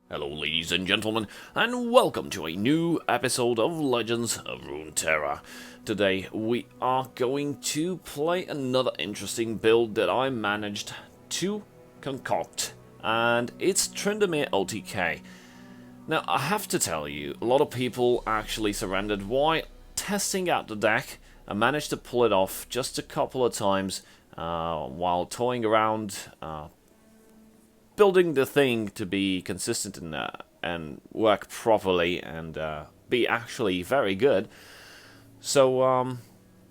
Hello ladies and gentlemen, and welcome to a new episode of Legends of Runeterra. Today we are going to play another interesting build that I managed to concoct, and it's Tryndamere OTK. Now I have to tell you, a lot of people actually surrendered while testing out the deck. I managed to pull it off just a couple of times while toying around, building the thing to be consistent and work properly and be actually very good. So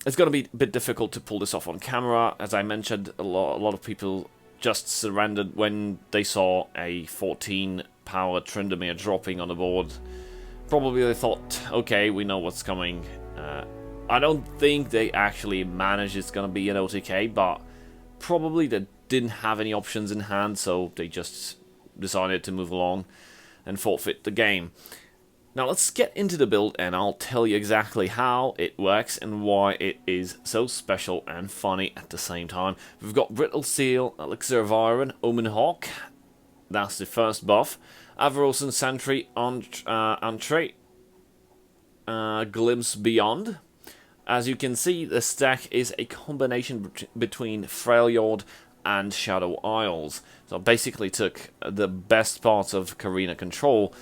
it's going to be a bit difficult to pull this off on camera. As I mentioned, a lot of people just surrendered when they saw a 14 power Tryndamere dropping on the board. Probably they thought, okay, we know what's coming. I don't think they actually managed it's going to be an OTK, but probably they didn't have any options in hand, so they just decided to move along and forfeit the game. Now let's get into the build and I'll tell you exactly how it works and why it is so special and funny at the same time. We've got Brittle Seal, Elixir of Iron, Omen Hawk, that's the first buff, Avarosan Sentry, Entree, Glimpse Beyond. As you can see, this deck is a combination between Freljord and Shadow Isles. So I basically took the best parts of Karina Control,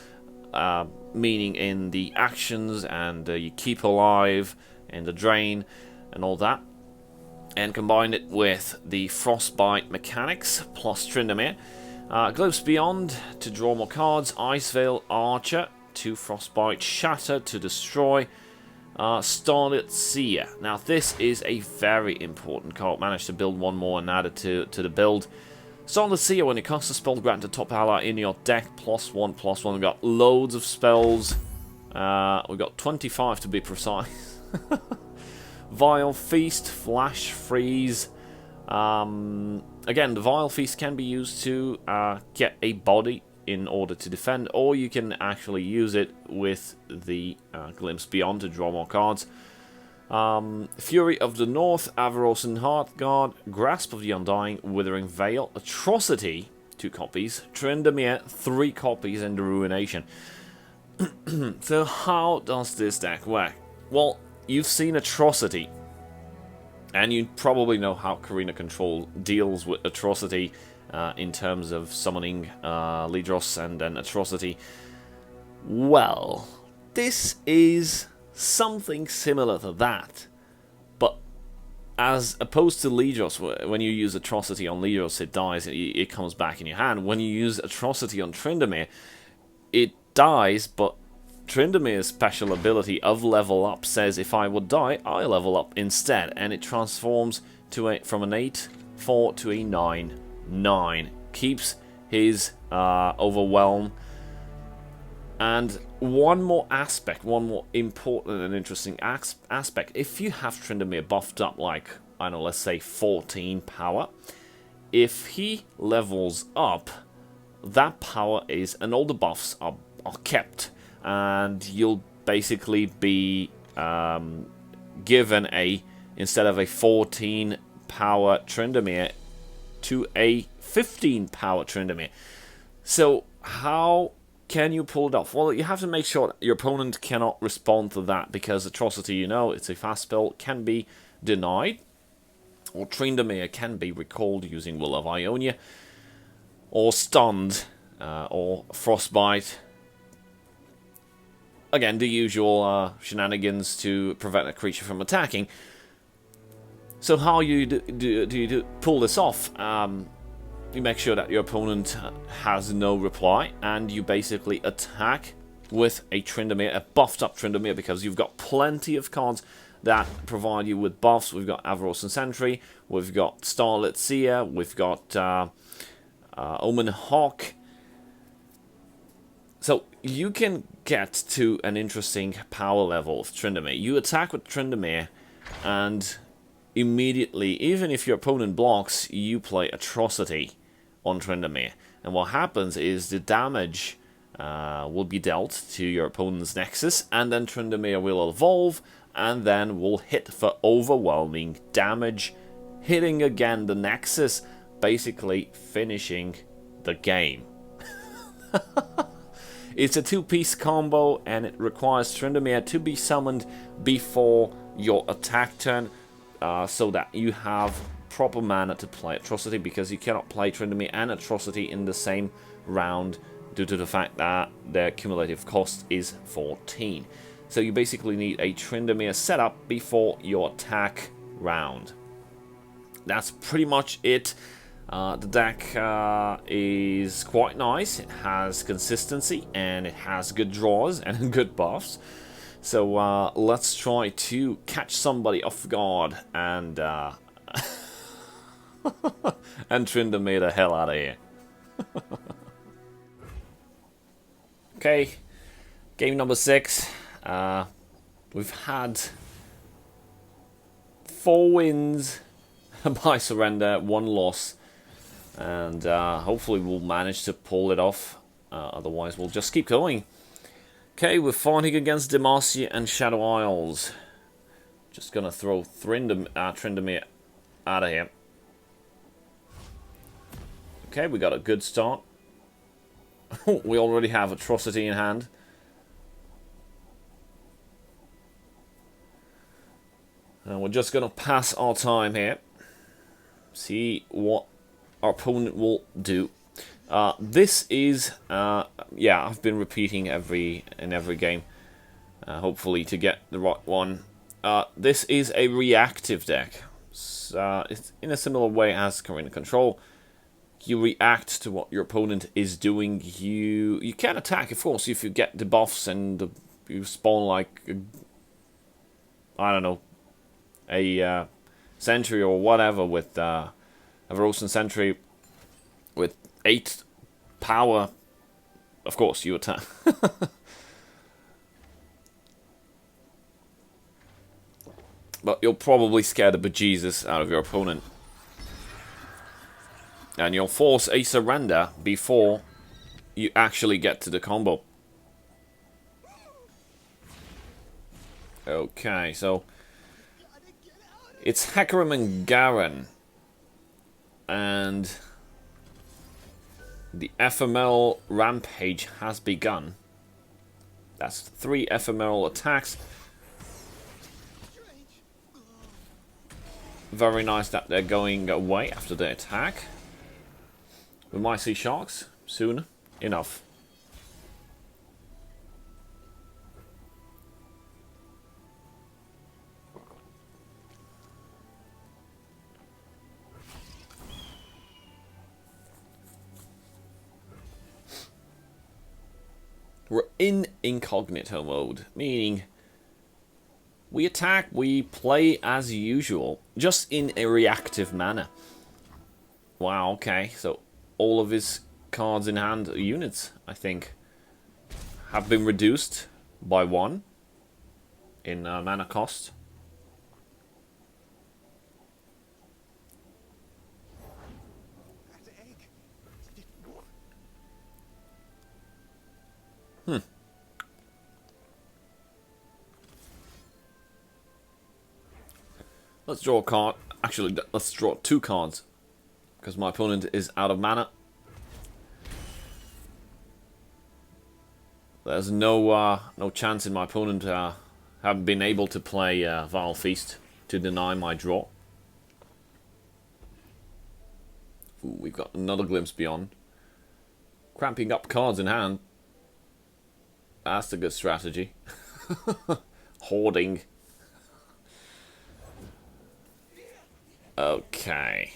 meaning in the actions and you keep alive and the drain and all that, and combined it with the Frostbite mechanics plus Tryndamere, Glimpse Beyond to draw more cards, Ice Veil Archer to Frostbite, Shatter to destroy, Starlit Seer. Now this is a very important card. Managed to build one more and add it to the build. Starlit Seer, when you cast a spell, grant a top ally in your deck +1/+1. We've got loads of spells. We've got 25 to be precise. Vile Feast, Flash Freeze. Again, the Vile Feast can be used to get a body in order to defend, or you can actually use it with the Glimpse Beyond to draw more cards. Fury of the North, Avarosan Heartguard, Grasp of the Undying, Withering Veil, Atrocity, 2 copies, Tryndamere, 3 copies, and the Ruination. So how does this deck work? Well, you've seen Atrocity, and you probably know how Karina Control deals with Atrocity in terms of summoning Lidros and then Atrocity. Well, this is something similar to that, but as opposed to Lidros, when you use Atrocity on Lidros, it dies, it comes back in your hand. When you use Atrocity on Tryndamere, it dies, but Tryndamere's special ability of Level Up says if I would die, I level up instead, and it transforms to from an 8/4 to a 9/9. Keeps his Overwhelm. And one more aspect, one more important and interesting aspect, if you have Tryndamere buffed up like, I don't know, let's say 14 power, if he levels up, that power is, and all the buffs are kept, and you'll basically be given instead of a 14 power Tryndamere, to a 15 power Tryndamere. So how can you pull it off? Well, you have to make sure that your opponent cannot respond to that, because Atrocity, you know, it's a fast spell, can be denied, or Tryndamere can be recalled using Will of Ionia, or stunned, or Frostbite. Again, the usual shenanigans to prevent a creature from attacking. So how you do you pull this off? You make sure that your opponent has no reply, and you basically attack with a Tryndamere, a buffed up Tryndamere, because you've got plenty of cards that provide you with buffs. We've got Avarosan Sentry, we've got Starlit Seer, we've got Omen Hawk. So you can get to an interesting power level of Tryndamere. You attack with Tryndamere, and immediately, even if your opponent blocks, you play Atrocity on Tryndamere. And what happens is the damage will be dealt to your opponent's Nexus, and then Tryndamere will evolve, and then will hit for overwhelming damage, hitting again the Nexus, basically finishing the game. It's a two-piece combo, and it requires Tryndamere to be summoned before your attack turn, so that you have proper mana to play Atrocity, because you cannot play Tryndamere and Atrocity in the same round due to the fact that their cumulative cost is 14. So you basically need a Tryndamere setup before your attack round. That's pretty much it. The deck is quite nice. It has consistency and it has good draws and good buffs. So let's try to catch somebody off guard and and Tryndamere the hell out of here. Okay, game number 6. We've had 4 wins by surrender, 1 loss, and hopefully we'll manage to pull it off. Otherwise, we'll just keep going. Okay, we're fighting against Demacia and Shadow Isles. Just gonna throw Tryndamere out of here. Okay, we got a good start. We already have Atrocity in hand. And we're just gonna pass our time here. See what our opponent will do. This is, yeah, I've been repeating in every game, hopefully to get the right one. This is a reactive deck. It's in a similar way as Karina Control. You react to what your opponent is doing. You can attack, of course, if you get the buffs and you spawn like, I don't know, a sentry or whatever with a Frozen Sentry with 8 power. Of course, you attack. But you'll probably scare the bejesus out of your opponent. And you'll force a surrender before you actually get to the combo. Okay, so it's Hecarim and Garen. And the ephemeral rampage has begun. That's 3 ephemeral attacks. Very nice that they're going away after the attack. We might see sharks soon enough. We're in incognito mode, meaning we attack, we play as usual, just in a reactive manner. Wow, okay, so all of his cards in hand, units, I think, have been reduced by 1 in mana cost. Let's draw a card. Actually, let's draw 2 cards, because my opponent is out of mana. There's no chance in my opponent having been able to play Vile Feast to deny my draw. Ooh, we've got another Glimpse Beyond. Cramping up cards in hand. That's a good strategy. Hoarding. Okay.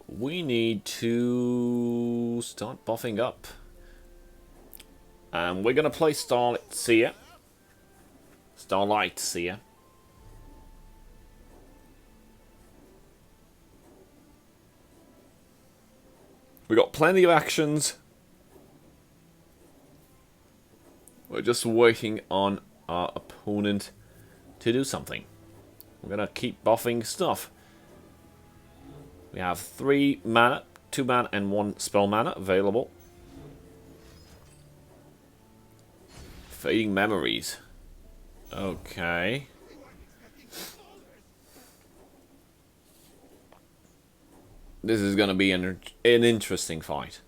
We need to start buffing up. And we're going to play Starlight Seer. We got plenty of actions. We're just waiting on our opponent to do something. We're going to keep buffing stuff. We have 3 mana, 2 mana and 1 spell mana available. Fading Memories. Okay. This is going to be an interesting fight.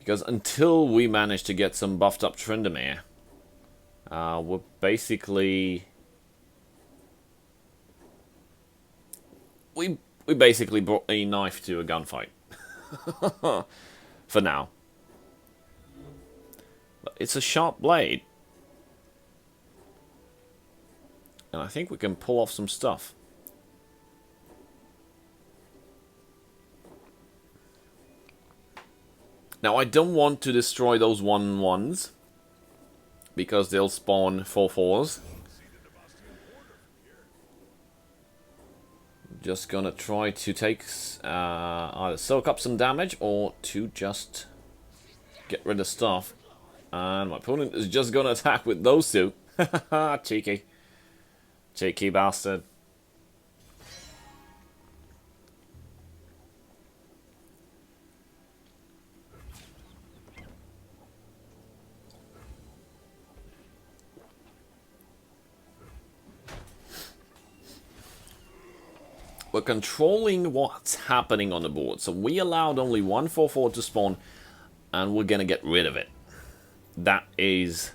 Because until we manage to get some buffed up Tryndamere, we're basically... We basically brought a knife to a gunfight. For now. But it's a sharp blade. And I think we can pull off some stuff. Now I don't want to destroy those 1/1s. Because they'll spawn 4/4s. Just gonna try to take either soak up some damage or to just get rid of stuff. And my opponent is just gonna attack with those two. Cheeky. Cheeky bastard. We're controlling what's happening on the board. So we allowed only 1 4/4 to spawn, and we're gonna get rid of it. That is...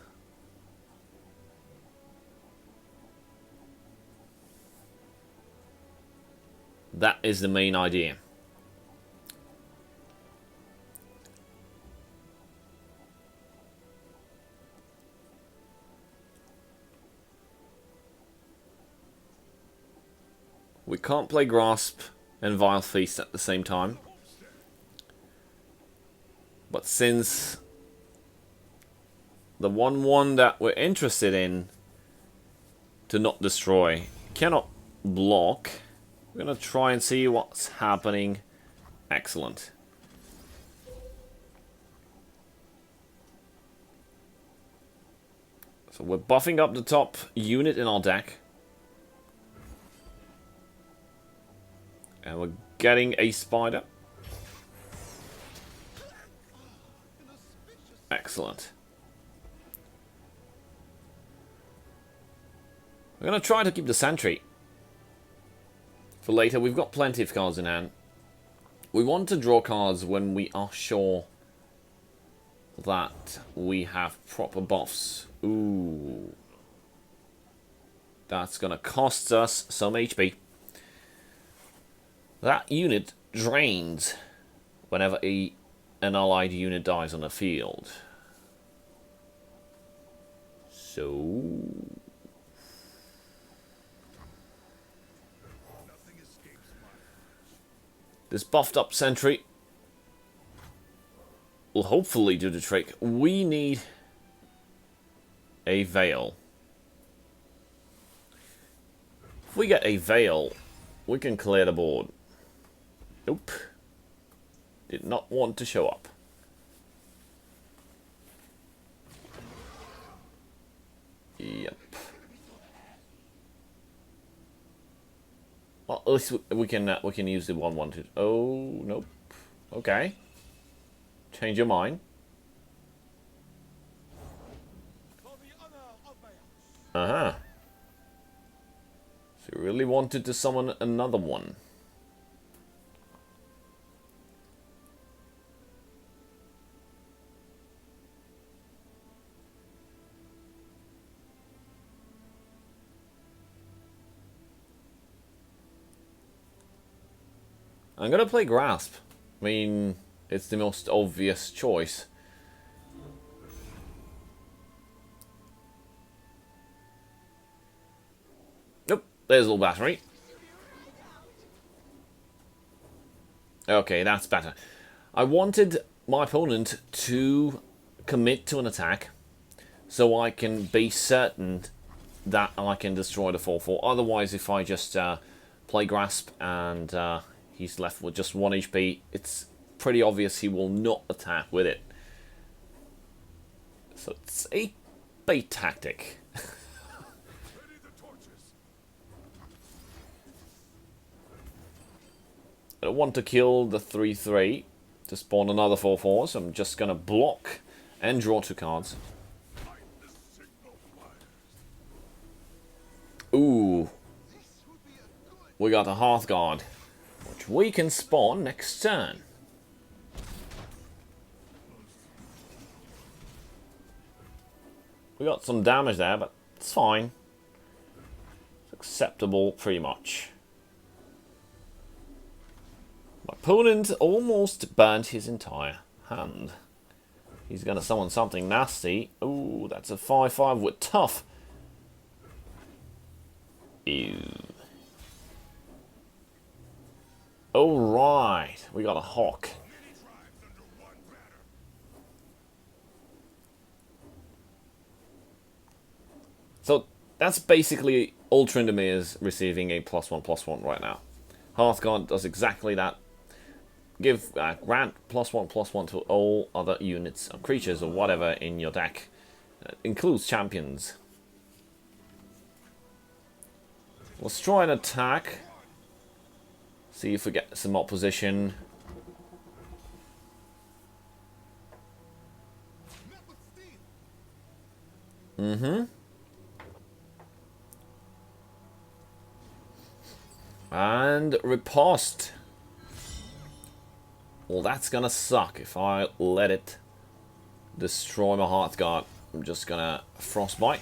That is the main idea. We can't play Grasp and Vile Feast at the same time. But since the 1/1 that we're interested in to not destroy cannot block, we're going to try and see what's happening. Excellent. So we're buffing up the top unit in our deck. And we're getting a spider. Excellent. We're going to try to keep the sentry for later. We've got plenty of cards in hand. We want to draw cards when we are sure that we have proper buffs. Ooh. That's going to cost us some HP. That unit drains whenever an allied unit dies on the field. So... this buffed up sentry will hopefully do the trick. We need a veil. If we get a veil, we can clear the board. Nope. Did not want to show up. Yep. Well, at least we can use the 1/1. Oh, nope. Okay. Change your mind. Uh-huh. So you really wanted to summon another one. I'm gonna play Grasp. I mean, it's the most obvious choice. Nope, there's a little battery. Okay, that's better. I wanted my opponent to commit to an attack so I can be certain that I can destroy the 4/4. Otherwise, if I just play Grasp and he's left with just 1 HP, it's pretty obvious he will not attack with it. So it's a bait tactic. I don't want to kill the 3/3 to spawn another 4/4, so I'm just going to block and draw 2 cards. Ooh. We got a Hearthguard, which we can spawn next turn. We got some damage there, but it's fine. It's acceptable, pretty much. My opponent almost burnt his entire hand. He's gonna summon something nasty. Ooh, that's a 5/5 with tough. Ew. Alright, we got a hawk. So that's basically all Tryndamere's receiving a +1/+1 right now. Hearthguard does exactly that. Give grant +1/+1 to all other units or creatures or whatever in your deck. Includes champions. Let's try an attack. See if we get some opposition. And riposte. Well, that's gonna suck if I let it destroy my Hearthguard. I'm just gonna frostbite.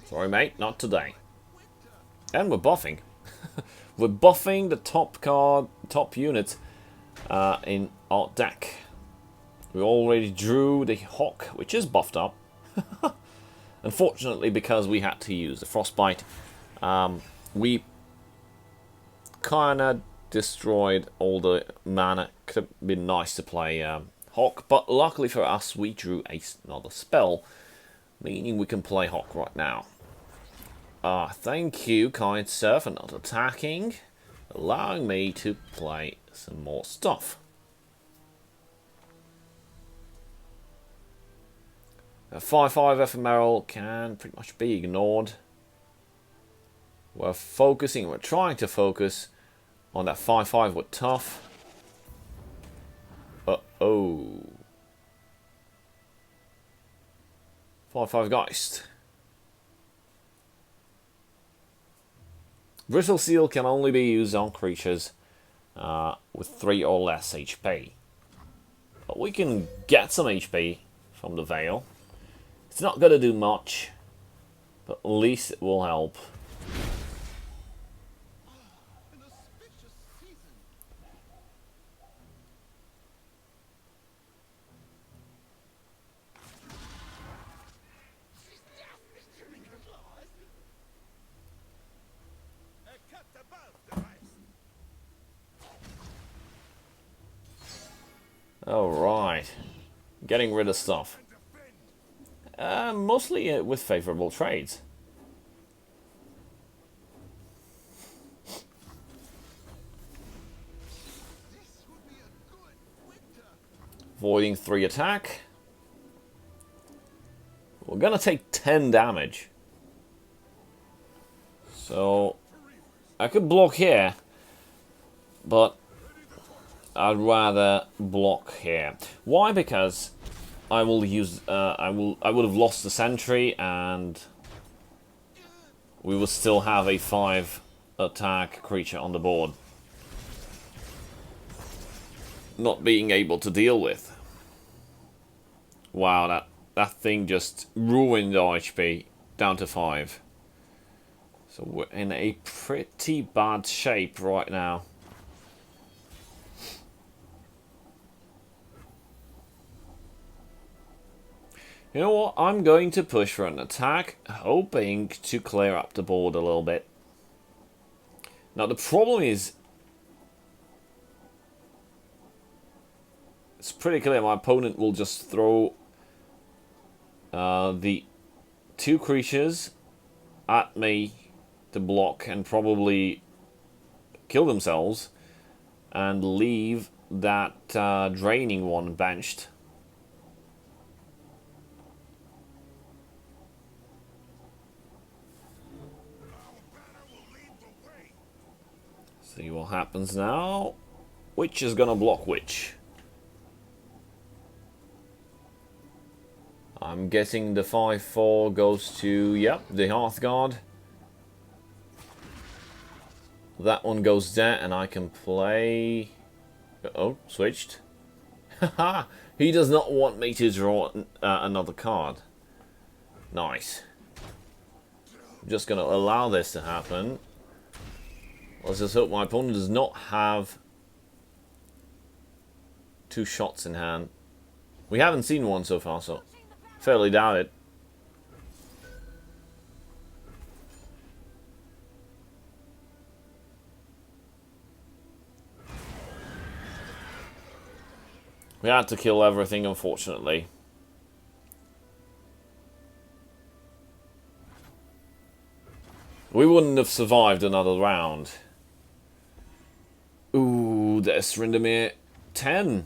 Sorry, mate, not today. And we're buffing. We're buffing the top unit in our deck. We already drew the Hawk, which is buffed up. Unfortunately, because we had to use the Frostbite, we kind of destroyed all the mana. Could have been nice to play Hawk, but luckily for us, we drew another spell, meaning we can play Hawk right now. Thank you, kind sir, for not attacking, allowing me to play some more stuff. A 5/5 ephemeral can pretty much be ignored. We're trying to focus on that 5/5 with tough. Uh-oh. 5/5 Geist. Brittle Seal can only be used on creatures with 3 or less HP. But we can get some HP from the Veil. It's not going to do much, but at least it will help. Alright, getting rid of stuff. Mostly with favorable trades. Voiding 3 attack. We're gonna take 10 damage. So I could block here, but I'd rather block here. Why? Because I will use. I would have lost the sentry, and we will still have a 5 attack creature on the board, not being able to deal with. Wow, that thing just ruined our HP down to 5. So we're in a pretty bad shape right now. You know what? I'm going to push for an attack, hoping to clear up the board a little bit. Now the problem is, it's pretty clear my opponent will just throw the 2 creatures at me to block and probably kill themselves and leave that draining one benched. See what happens now. Which is gonna block which? I'm guessing the 5/4 goes to, yep, the Hearthguard. That one goes there, and I can play. Oh, switched. Haha! He does not want me to draw another card. Nice. I'm just going to allow this to happen. Let's just hope my opponent does not have 2 shots in hand. We haven't seen one so far, so fairly doubt it. We had to kill everything, unfortunately. We wouldn't have survived another round. Ooh, there's Tryndamere. 10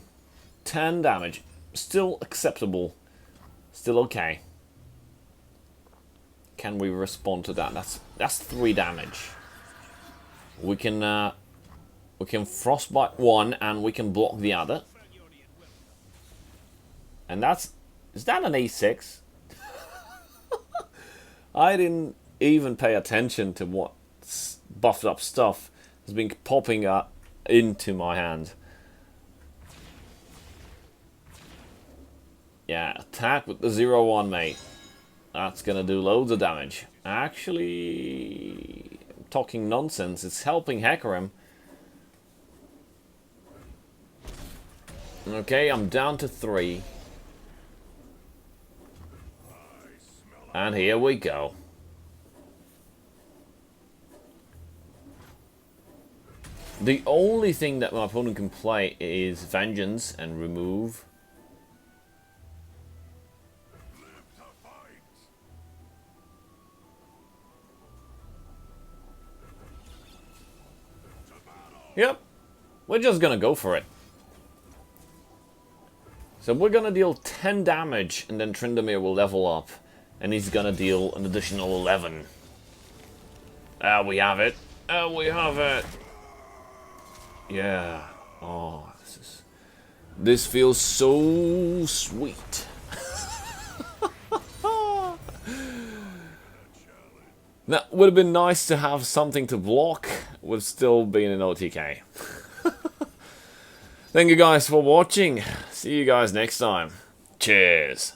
damage. Still acceptable. Still okay. Can we respond to that? That's 3 damage. We can frostbite one and we can block the other. And is that an A6? I didn't even pay attention to what buffed up stuff has been popping up into my hand. Yeah, attack with the 0-1, mate. That's gonna do loads of damage. Actually, I'm talking nonsense. It's helping Hecarim. Okay, I'm down to 3. And here we go. The only thing that my opponent can play is Vengeance and remove. Yep. We're just gonna go for it. So we're gonna deal 10 damage and then Tryndamere will level up. And he's gonna deal an additional 11. We have it. We have it. Yeah. Oh, this feels so sweet. That would have been nice to have something to block with still being an OTK. Thank you guys for watching. See you guys next time. Cheers.